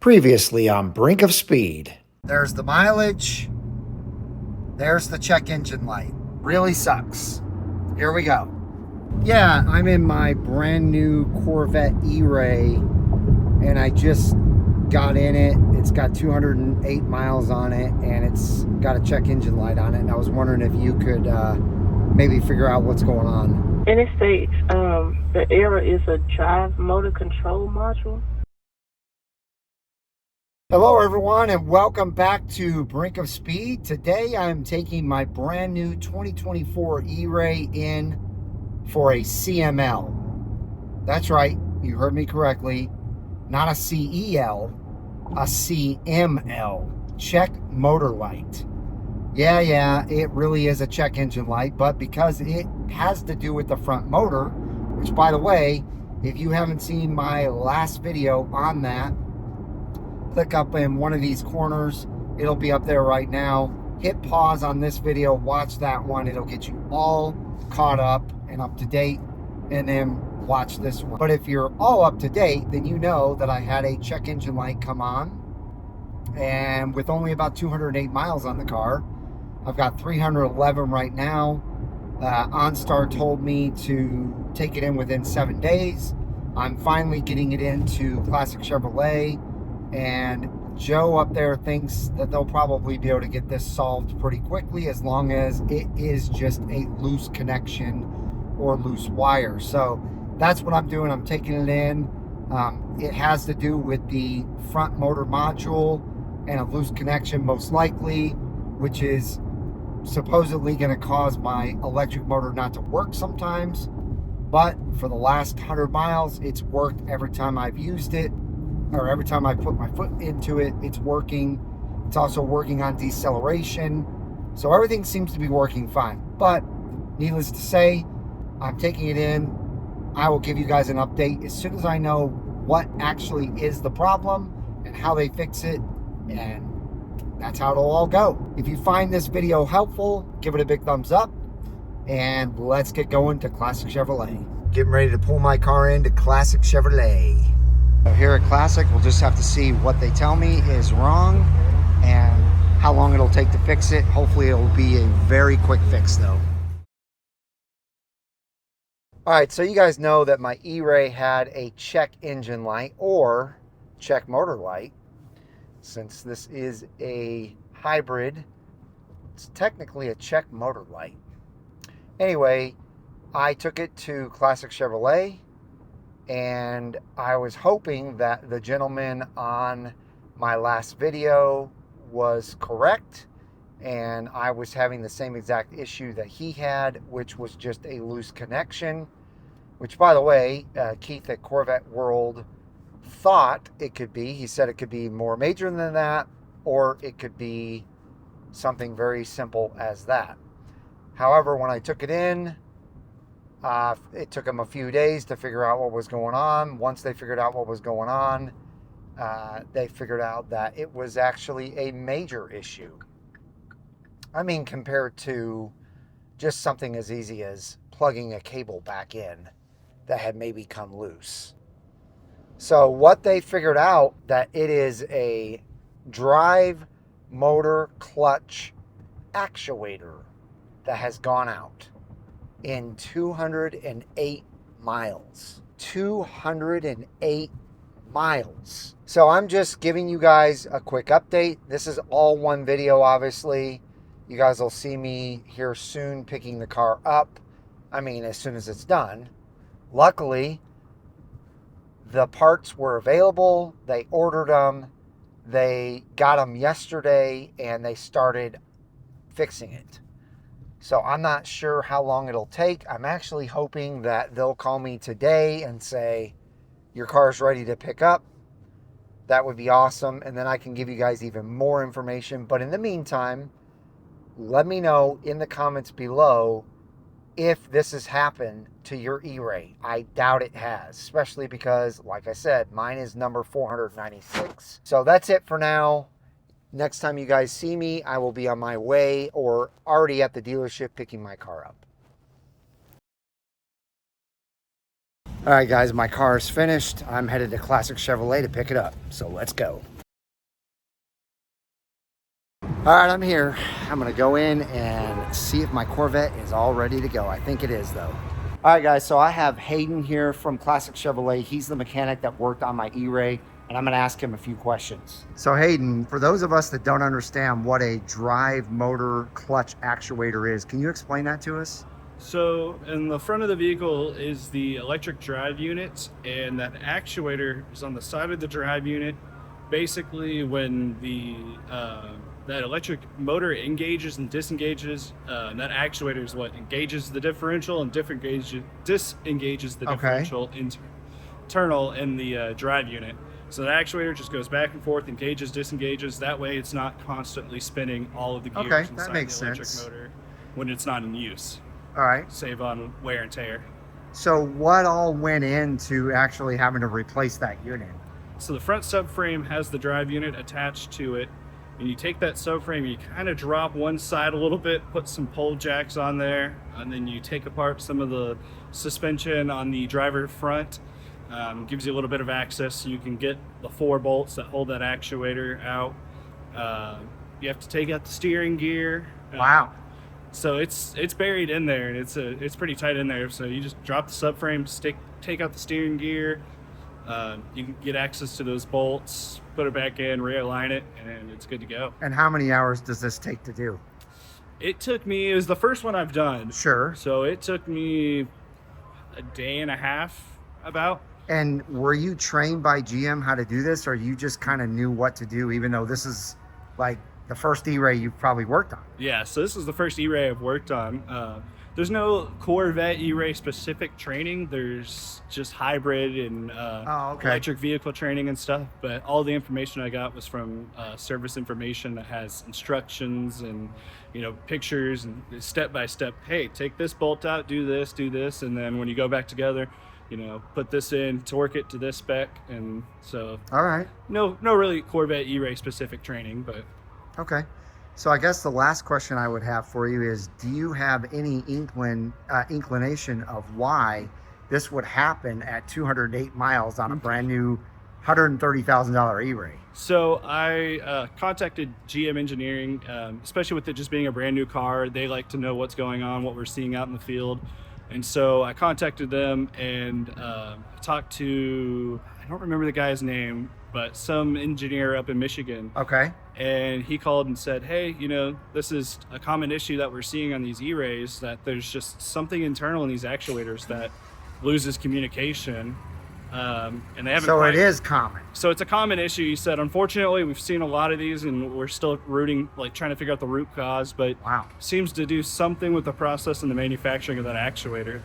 Previously on Brink of Speed. There's the mileage. There's the check engine light. Really sucks. Here we go. Yeah, I'm in my brand new Corvette E-Ray and I just got in it. It's got 208 miles on it and it's got a check engine light on it. And I was wondering if you could maybe figure out what's going on. And it states the error is a drive motor control module. Hello everyone and welcome back to Brink of Speed. Today I'm taking my brand new 2024 E-Ray in for a CML. That's right, you heard me correctly. Not a CEL, a CML. Check motor light. Yeah, it really is a check engine light, but because it has to do with the front motor, which by the way, if you haven't seen my last video on that, click up in one of these corners. It'll be up there right now. Hit pause on this video, watch that one. It'll get you all caught up and up to date, and then watch this one. But if you're all up to date, then you know that I had a check engine light come on, and with only about 208 miles on the car, I've got 311 right now. OnStar told me to take it in within 7 days. I'm finally getting it into Classic Chevrolet, and Joe up there thinks that they'll probably be able to get this solved pretty quickly as long as it is just a loose connection or loose wire. So that's what I'm doing. I'm taking it in. It has to do with the front motor module and a loose connection most likely, which is supposedly going to cause my electric motor not to work sometimes. But for the last 100 miles, it's worked every time I've used it. Or every time I put my foot into it, it's working. It's also working on deceleration. So everything seems to be working fine. But needless to say, I'm taking it in. I will give you guys an update as soon as I know what actually is the problem and how they fix it. And that's how it'll all go. If you find this video helpful, give it a big thumbs up. And let's get going to Classic Chevrolet. Getting ready to pull my car into Classic Chevrolet. Here at Classic, we'll just have to see what they tell me is wrong and how long it'll take to fix it. Hopefully it'll be a very quick fix though. Alright, so you guys know that my E-Ray had a check engine light or check motor light. Since this is a hybrid, it's technically a check motor light. Anyway, I took it to Classic Chevrolet, and I was hoping that the gentleman on my last video was correct and I was having the same exact issue that he had, which was just a loose connection, which by the way, Keith at Corvette World thought it could be. He said it could be more major than that, or it could be something very simple as that. However, when I took it in, it took them a few days to figure out what was going on. Once they figured out what was going on, they figured out that it was actually a major issue. I mean, compared to just something as easy as plugging a cable back in that had maybe come loose. So what they figured out, that it is a drive motor clutch actuator that has gone out in 208 miles. 208 miles. So I'm just giving you guys a quick update. This is all one video, obviously. You guys will see me here soon picking the car up. I mean, as soon as it's done. Luckily, the parts were available. They ordered them. They got them yesterday and they started fixing it. So I'm not sure how long it'll take. I'm actually hoping that they'll call me today and say, your car's ready to pick up. That would be awesome. And then I can give you guys even more information. But in the meantime, let me know in the comments below if this has happened to your E-Ray. I doubt it has, especially because, like I said, mine is number 496. So that's it for now. Next time you guys see me, I will be on my way or already at the dealership picking my car up. All right, guys, my car is finished. I'm headed to Classic Chevrolet to pick it up. So let's go. All right, I'm here. I'm gonna go in and see if my Corvette is all ready to go. I think it is, though. All right, guys, so I have Hayden here from Classic Chevrolet. He's the mechanic that worked on my E-Ray, and I'm gonna ask him a few questions. So Hayden, for those of us that don't understand what a drive motor clutch actuator is, can you explain that to us? So in the front of the vehicle is the electric drive unit, and that actuator is on the side of the drive unit. Basically, when the that electric motor engages and disengages, that actuator is what engages the differential and disengages the differential internal in the drive unit. So the actuator just goes back and forth, engages, disengages. That way it's not constantly spinning all of the gears inside the electric motor when it's not in use. All right. Save on wear and tear. So what all went into actually having to replace that unit? So the front subframe has the drive unit attached to it. And you take that subframe, you kind of drop one side a little bit, put some pole jacks on there, and then you take apart some of the suspension on the driver front. Gives you a little bit of access so you can get the 4 bolts that hold that actuator out. You have to take out the steering gear. Wow. So it's buried in there, and it's pretty tight in there. So you just drop the subframe, take out the steering gear. You can get access to those bolts, put it back in, realign it, and it's good to go. And how many hours does this take to do? It was the first one I've done. Sure. So it took me a day and a half about. And were you trained by GM how to do this, or you just kind of knew what to do, even though this is like the first E-Ray you've probably worked on? Yeah, so this is the first E-Ray I've worked on. There's no Corvette E-Ray specific training. There's just hybrid and electric vehicle training and stuff. But all the information I got was from service information that has instructions and pictures and step by step. Hey, take this bolt out, do this, and then when you go back together, put this in, torque it to this spec. And so, all right, no really Corvette E-Ray specific training, but okay. So I guess the last question I would have for you is, do you have any inclination of why this would happen at 208 miles on a brand new $130,000 E-Ray? So I contacted GM Engineering, especially with it just being a brand new car. They like to know what's going on, what we're seeing out in the field. And so I contacted them and talked to, I don't remember the guy's name, but some engineer up in Michigan. Okay. And he called and said, hey, this is a common issue that we're seeing on these E-Rays, that there's just something internal in these actuators that loses communication. And they haven't. So it is common. So it's a common issue. He said, unfortunately, we've seen a lot of these and we're still trying to figure out the root cause, but wow, seems to do something with the process and the manufacturing of that actuator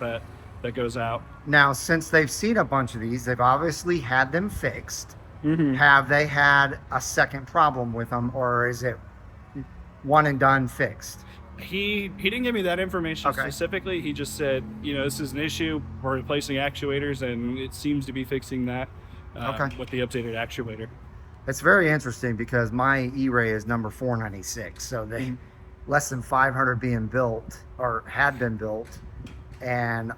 that goes out. Now, since they've seen a bunch of these, they've obviously had them fixed. Mm-hmm. Have they had a second problem with them, or is it one and done fixed? He didn't give me that information specifically. He just said, this is an issue. We're replacing actuators, and it seems to be fixing that with the updated actuator. It's very interesting because my E-Ray is number 496, so they less than 500 being built or had been built, and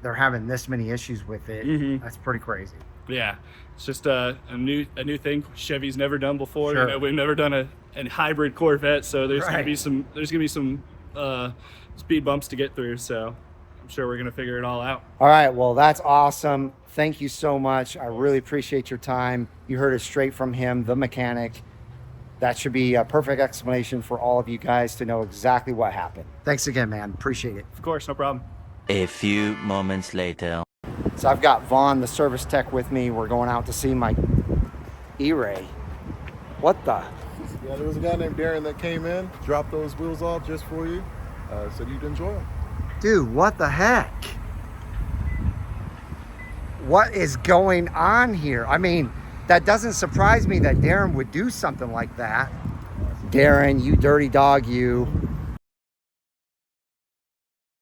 they're having this many issues with it. Mm-hmm. That's pretty crazy. Yeah, it's just a new thing Chevy's never done before. Sure. We've never done a hybrid Corvette, so there's gonna be some speed bumps to get through. So I'm sure we're gonna figure it all out. All right, well, that's awesome. Thank you so much. I really appreciate your time. You heard it straight from him, the mechanic. That should be a perfect explanation for all of you guys to know exactly what happened. Thanks again, man. Appreciate it. Of course, no problem. A few moments later. So I've got Vaughn, the service tech, with me. We're going out to see my E-Ray. What the? Yeah, there was a guy named Darren that came in, dropped those wheels off just for you. Said you'd enjoy them. Dude, what the heck? What is going on here? I mean, that doesn't surprise me that Darren would do something like that. Darren, you dirty dog, you.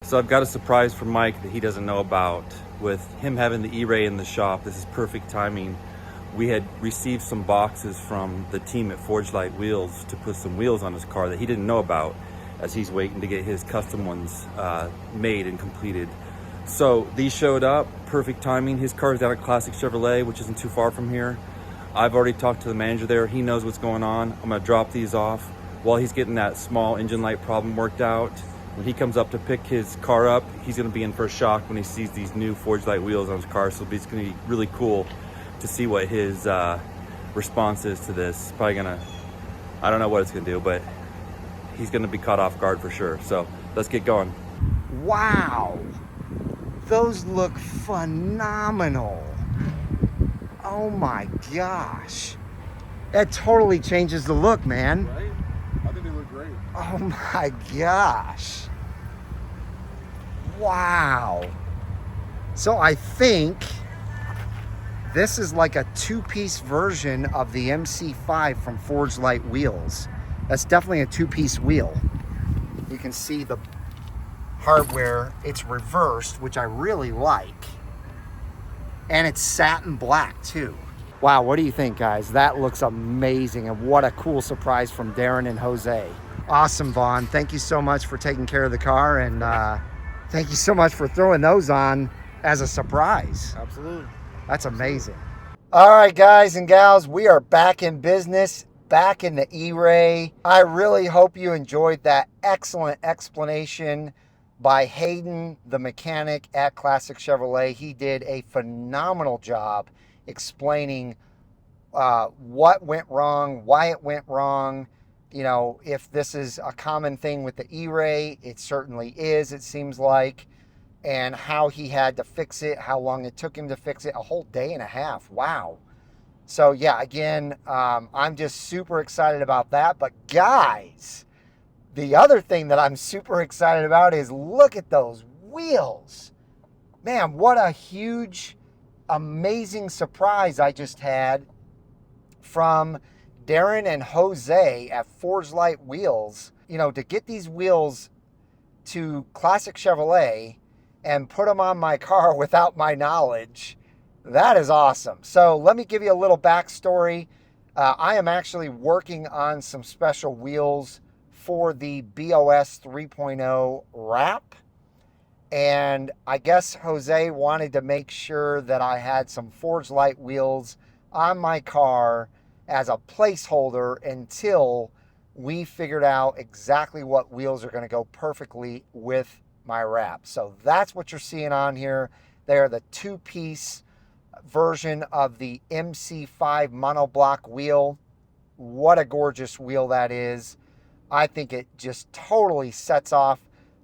So I've got a surprise for Mike that he doesn't know about. With him having the E-Ray in the shop, this is perfect timing. We had received some boxes from the team at ForgedLite Wheels to put some wheels on his car that he didn't know about, as he's waiting to get his custom ones made and completed. So these showed up, perfect timing. His car's down at Classic Chevrolet, which isn't too far from here. I've already talked to the manager there. He knows what's going on. I'm gonna drop these off while he's getting that small engine light problem worked out. When he comes up to pick his car up, he's gonna be in for a shock when he sees these new ForgedLite wheels on his car. So it's gonna be really cool to see what his response is to this. Probably gonna, I don't know what it's gonna do, but he's gonna be caught off guard for sure. So let's get going. Wow, those look phenomenal. Oh my gosh. That totally changes the look, man. Right? I think they look great. Oh my gosh. Wow. So I think this is like a two-piece version of the MC5 from ForgedLite Wheels. That's definitely a two-piece wheel. You can see the hardware, it's reversed, which I really like. And it's satin black too. Wow, what do you think, guys? That looks amazing, and what a cool surprise from Darren and Jose. Awesome, Vaughn. Thank you so much for taking care of the car, and thank you so much for throwing those on as a surprise. Absolutely. That's amazing. All right, guys and gals, we are back in business, back in the E-Ray. I really hope you enjoyed that excellent explanation by Hayden, the mechanic at Classic Chevrolet. He did a phenomenal job explaining what went wrong, why it went wrong. You know, if this is a common thing with the E-Ray, it certainly is, it seems like, and how he had to fix it, how long it took him to fix it, a whole day and a half. Wow. So yeah, again, I'm just super excited about that. But guys, the other thing that I'm super excited about is look at those wheels. Man, what a huge, amazing surprise I just had from Darren and Jose at ForgedLite Wheels. You know, to get these wheels to Classic Chevrolet and put them on my car without my knowledge, that is awesome. So let me give you a little backstory. I am actually working on some special wheels for the BOS 3.0 wrap. And I guess Jose wanted to make sure that I had some ForgedLite wheels on my car as a placeholder until we figured out exactly what wheels are going to go perfectly with my wrap. So that's what you're seeing on here. They're the two-piece version of the MC5 monoblock wheel. What a gorgeous wheel that is. I think it just totally sets off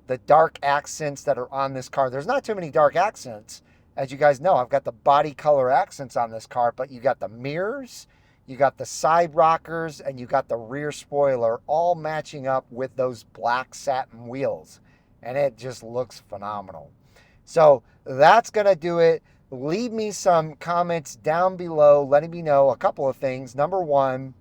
the dark accents that are on this car. There's not too many dark accents. As you guys know, I've got the body color accents on this car, but you got the mirrors, you got the side rockers, and you got the rear spoiler all matching up with those black satin wheels. And it just looks phenomenal. So that's going to do it. Leave me some comments down below letting me know a couple of things. Number one,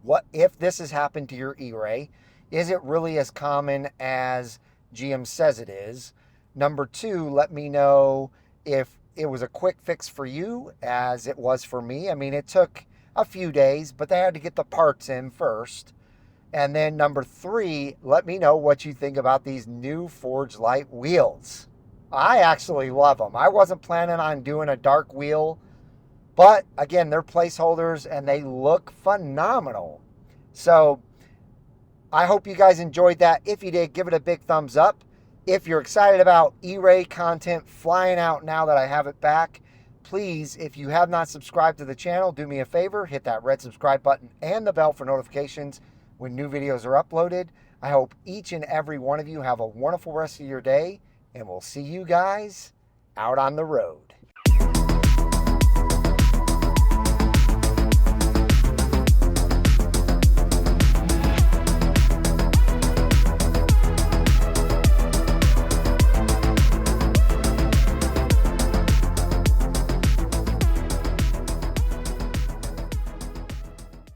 what if this has happened to your E-Ray? Is it really as common as GM says it is? Number two, let me know if it was a quick fix for you as it was for me. I mean, it took a few days, but they had to get the parts in first. And then number three, let me know what you think about these new ForgedLite wheels. I actually love them. I wasn't planning on doing a dark wheel, but again, they're placeholders and they look phenomenal. So I hope you guys enjoyed that. If you did, give it a big thumbs up. If you're excited about E-Ray content flying out now that I have it back, please, if you have not subscribed to the channel, do me a favor, hit that red subscribe button and the bell for notifications when new videos are uploaded. I hope each and every one of you have a wonderful rest of your day, and we'll see you guys out on the road.